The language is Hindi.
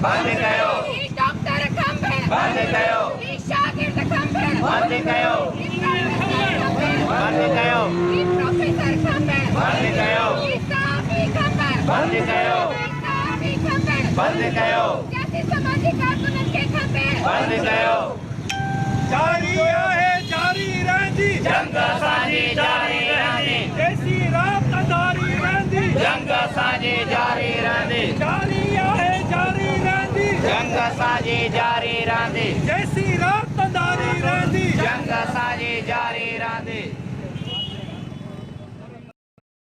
बंद कयो ई डॉक्टर खंबे बंद कयो ई शागिर्द खंबे बंद कयो बंद कयो ई प्रोफेसर खंबे बंद कयो ई साहबी खंबे बंद कयो ई साहबी खंबे बंद कयो जाति समाजी कारकुननि खे खपे बंद कयो जारी आहे जारी रहंदी जंग असांजी जारी रहंदी देसी रात जारी रहंदी जंग असांजी जारी रहंदी जारी आहे जारी रहंदी जंग असांजी जारी रहंदी देसी रात जारी रहंदी जंग असांजी